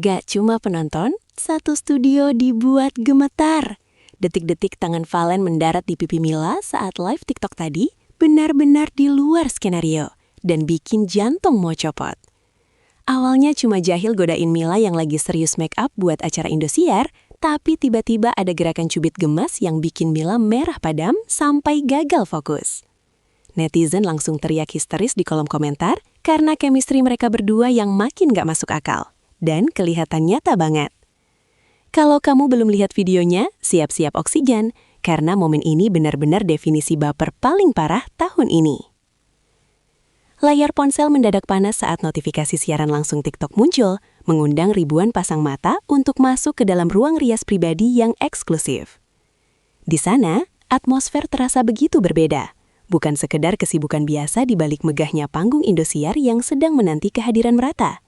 Gak cuma penonton, satu studio dibuat gemetar. Detik-detik tangan Valen mendarat di pipi Mila saat live TikTok tadi benar-benar di luar skenario dan bikin jantung mau copot. Awalnya cuma Jahil godain Mila yang lagi serius make up buat acara Indosiar, tapi tiba-tiba ada gerakan cubit gemas yang bikin Mila merah padam sampai gagal fokus. Netizen langsung teriak histeris di kolom komentar karena chemistry mereka berdua yang makin gak masuk akal. Dan kelihatan nyata banget. Kalau kamu belum lihat videonya, siap-siap oksigen, karena momen ini benar-benar definisi baper paling parah tahun ini. Layar ponsel mendadak panas saat notifikasi siaran langsung TikTok muncul, mengundang ribuan pasang mata untuk masuk ke dalam ruang rias pribadi yang eksklusif. Di sana, atmosfer terasa begitu berbeda. Bukan sekedar kesibukan biasa di balik megahnya panggung Indosiar yang sedang menanti kehadiran merata.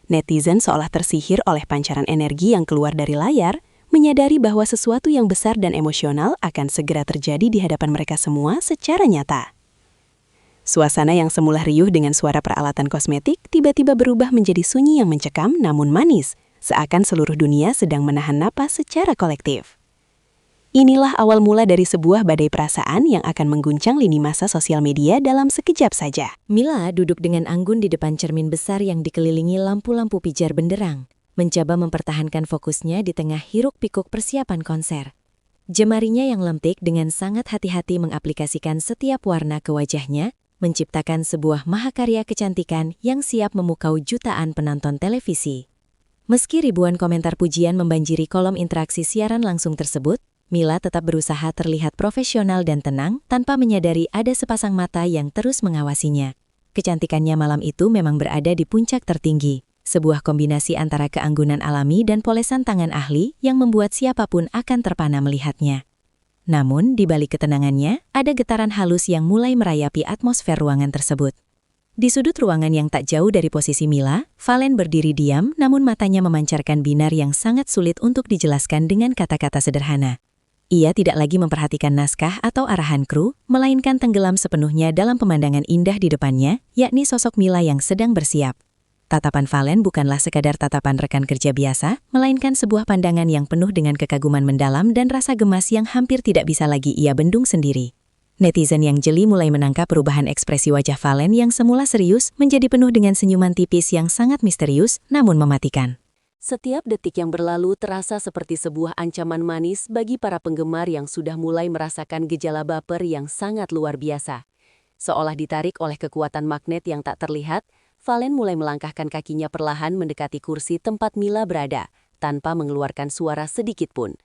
Netizen seolah tersihir oleh pancaran energi yang keluar dari layar, menyadari bahwa sesuatu yang besar dan emosional akan segera terjadi di hadapan mereka semua secara nyata. Suasana yang semula riuh dengan suara peralatan kosmetik tiba-tiba berubah menjadi sunyi yang mencekam namun manis, seakan seluruh dunia sedang menahan napas secara kolektif. Inilah awal mula dari sebuah badai perasaan yang akan mengguncang lini masa sosial media dalam sekejap saja. Mila duduk dengan anggun di depan cermin besar yang dikelilingi lampu-lampu pijar benderang, mencoba mempertahankan fokusnya di tengah hiruk-pikuk persiapan konser. Jemarinya yang lentik dengan sangat hati-hati mengaplikasikan setiap warna ke wajahnya, menciptakan sebuah mahakarya kecantikan yang siap memukau jutaan penonton televisi. Meski ribuan komentar pujian membanjiri kolom interaksi siaran langsung tersebut, Mila tetap berusaha terlihat profesional dan tenang tanpa menyadari ada sepasang mata yang terus mengawasinya. Kecantikannya malam itu memang berada di puncak tertinggi, sebuah kombinasi antara keanggunan alami dan polesan tangan ahli yang membuat siapapun akan terpana melihatnya. Namun, di balik ketenangannya, ada getaran halus yang mulai merayapi atmosfer ruangan tersebut. Di sudut ruangan yang tak jauh dari posisi Mila, Valen berdiri diam namun matanya memancarkan binar yang sangat sulit untuk dijelaskan dengan kata-kata sederhana. Ia tidak lagi memperhatikan naskah atau arahan kru, melainkan tenggelam sepenuhnya dalam pemandangan indah di depannya, yakni sosok Mila yang sedang bersiap. Tatapan Valen bukanlah sekadar tatapan rekan kerja biasa, melainkan sebuah pandangan yang penuh dengan kekaguman mendalam dan rasa gemas yang hampir tidak bisa lagi ia bendung sendiri. Netizen yang jeli mulai menangkap perubahan ekspresi wajah Valen yang semula serius menjadi penuh dengan senyuman tipis yang sangat misterius namun mematikan. Setiap detik yang berlalu terasa seperti sebuah ancaman manis bagi para penggemar yang sudah mulai merasakan gejala baper yang sangat luar biasa. Seolah ditarik oleh kekuatan magnet yang tak terlihat, Valen mulai melangkahkan kakinya perlahan mendekati kursi tempat Mila berada, tanpa mengeluarkan suara sedikit pun.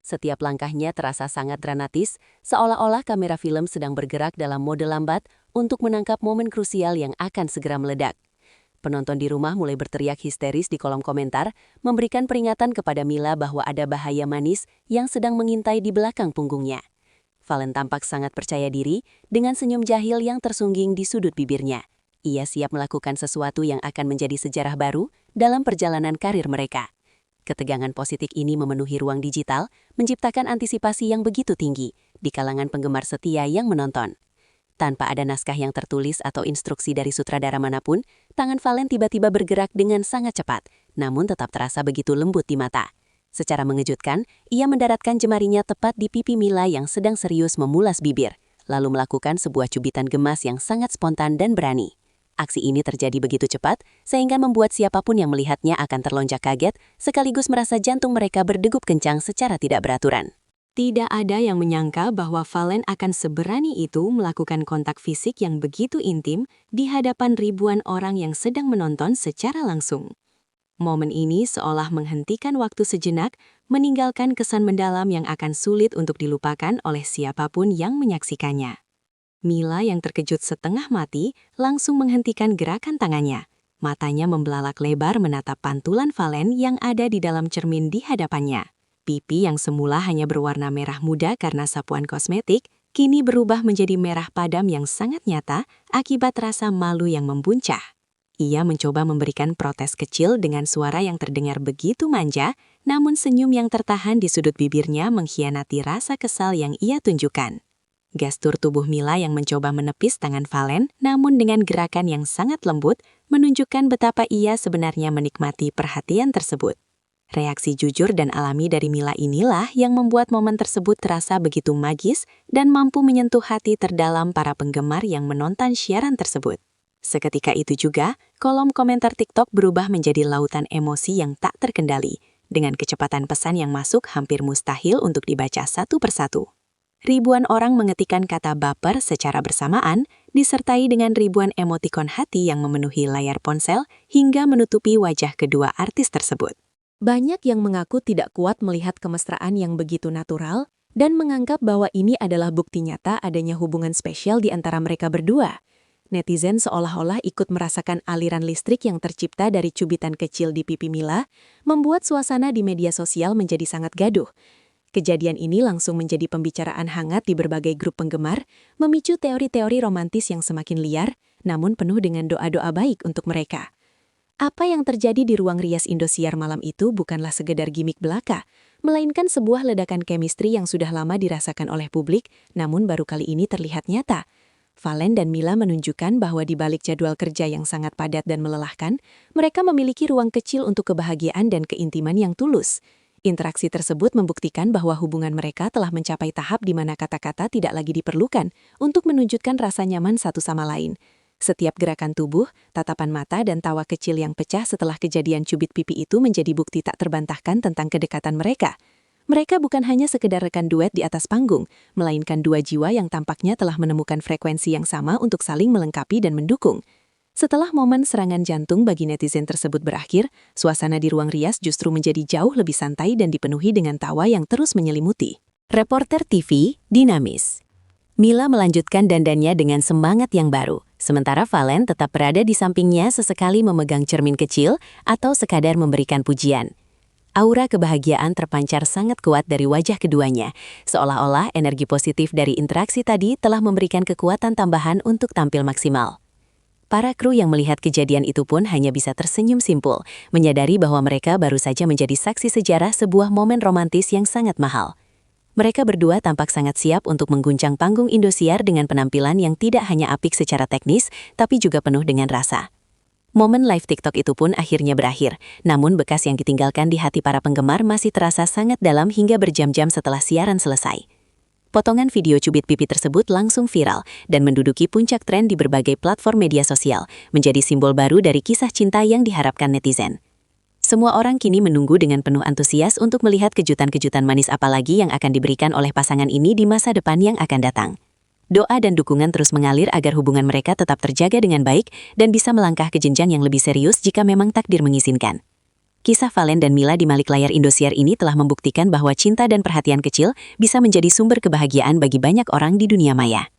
Setiap langkahnya terasa sangat dramatis, seolah-olah kamera film sedang bergerak dalam mode lambat untuk menangkap momen krusial yang akan segera meledak. Penonton di rumah mulai berteriak histeris di kolom komentar, memberikan peringatan kepada Mila bahwa ada bahaya manis yang sedang mengintai di belakang punggungnya. Valen tampak sangat percaya diri dengan senyum jahil yang tersungging di sudut bibirnya. Ia siap melakukan sesuatu yang akan menjadi sejarah baru dalam perjalanan karir mereka. Ketegangan positif ini memenuhi ruang digital, menciptakan antisipasi yang begitu tinggi di kalangan penggemar setia yang menonton. Tanpa ada naskah yang tertulis atau instruksi dari sutradara manapun, tangan Valen tiba-tiba bergerak dengan sangat cepat, namun tetap terasa begitu lembut di mata. Secara mengejutkan, ia mendaratkan jemarinya tepat di pipi Mila yang sedang serius memulas bibir, lalu melakukan sebuah cubitan gemas yang sangat spontan dan berani. Aksi ini terjadi begitu cepat, sehingga membuat siapapun yang melihatnya akan terlonjak kaget, sekaligus merasa jantung mereka berdegup kencang secara tidak beraturan. Tidak ada yang menyangka bahwa Valen akan seberani itu melakukan kontak fisik yang begitu intim di hadapan ribuan orang yang sedang menonton secara langsung. Momen ini seolah menghentikan waktu sejenak, meninggalkan kesan mendalam yang akan sulit untuk dilupakan oleh siapapun yang menyaksikannya. Mila yang terkejut setengah mati langsung menghentikan gerakan tangannya. Matanya membelalak lebar menatap pantulan Valen yang ada di dalam cermin di hadapannya. Pipi yang semula hanya berwarna merah muda karena sapuan kosmetik, kini berubah menjadi merah padam yang sangat nyata akibat rasa malu yang membuncah. Ia mencoba memberikan protes kecil dengan suara yang terdengar begitu manja, namun senyum yang tertahan di sudut bibirnya mengkhianati rasa kesal yang ia tunjukkan. Gestur tubuh Mila yang mencoba menepis tangan Valen, namun dengan gerakan yang sangat lembut, menunjukkan betapa ia sebenarnya menikmati perhatian tersebut. Reaksi jujur dan alami dari Mila inilah yang membuat momen tersebut terasa begitu magis dan mampu menyentuh hati terdalam para penggemar yang menonton siaran tersebut. Seketika itu juga, kolom komentar TikTok berubah menjadi lautan emosi yang tak terkendali, dengan kecepatan pesan yang masuk hampir mustahil untuk dibaca satu persatu. Ribuan orang mengetikkan kata baper secara bersamaan, disertai dengan ribuan emotikon hati yang memenuhi layar ponsel hingga menutupi wajah kedua artis tersebut. Banyak yang mengaku tidak kuat melihat kemesraan yang begitu natural dan menganggap bahwa ini adalah bukti nyata adanya hubungan spesial di antara mereka berdua. Netizen seolah-olah ikut merasakan aliran listrik yang tercipta dari cubitan kecil di pipi Mila, membuat suasana di media sosial menjadi sangat gaduh. Kejadian ini langsung menjadi pembicaraan hangat di berbagai grup penggemar, memicu teori-teori romantis yang semakin liar, namun penuh dengan doa-doa baik untuk mereka. Apa yang terjadi di ruang rias Indosiar malam itu bukanlah sekedar gimik belaka, melainkan sebuah ledakan chemistry yang sudah lama dirasakan oleh publik, namun baru kali ini terlihat nyata. Valen dan Mila menunjukkan bahwa di balik jadwal kerja yang sangat padat dan melelahkan, mereka memiliki ruang kecil untuk kebahagiaan dan keintiman yang tulus. Interaksi tersebut membuktikan bahwa hubungan mereka telah mencapai tahap di mana kata-kata tidak lagi diperlukan untuk menunjukkan rasa nyaman satu sama lain. Setiap gerakan tubuh, tatapan mata dan tawa kecil yang pecah setelah kejadian cubit pipi itu menjadi bukti tak terbantahkan tentang kedekatan mereka. Mereka bukan hanya sekedar rekan duet di atas panggung, melainkan dua jiwa yang tampaknya telah menemukan frekuensi yang sama untuk saling melengkapi dan mendukung. Setelah momen serangan jantung bagi netizen tersebut berakhir, suasana di ruang rias justru menjadi jauh lebih santai dan dipenuhi dengan tawa yang terus menyelimuti. Reporter TV dinamis. Mila melanjutkan dandannya dengan semangat yang baru, sementara Valen tetap berada di sampingnya sesekali memegang cermin kecil atau sekadar memberikan pujian. Aura kebahagiaan terpancar sangat kuat dari wajah keduanya, seolah-olah energi positif dari interaksi tadi telah memberikan kekuatan tambahan untuk tampil maksimal. Para kru yang melihat kejadian itu pun hanya bisa tersenyum simpul, menyadari bahwa mereka baru saja menjadi saksi sejarah sebuah momen romantis yang sangat mahal. Mereka berdua tampak sangat siap untuk mengguncang panggung Indosiar dengan penampilan yang tidak hanya apik secara teknis, tapi juga penuh dengan rasa. Momen live TikTok itu pun akhirnya berakhir, namun bekas yang ditinggalkan di hati para penggemar masih terasa sangat dalam hingga berjam-jam setelah siaran selesai. Potongan video cubit pipi tersebut langsung viral dan menduduki puncak tren di berbagai platform media sosial, menjadi simbol baru dari kisah cinta yang diharapkan netizen. Semua orang kini menunggu dengan penuh antusias untuk melihat kejutan-kejutan manis apalagi yang akan diberikan oleh pasangan ini di masa depan yang akan datang. Doa dan dukungan terus mengalir agar hubungan mereka tetap terjaga dengan baik dan bisa melangkah ke jenjang yang lebih serius jika memang takdir mengizinkan. Kisah Valen dan Mila di balik layar Indosiar ini telah membuktikan bahwa cinta dan perhatian kecil bisa menjadi sumber kebahagiaan bagi banyak orang di dunia maya.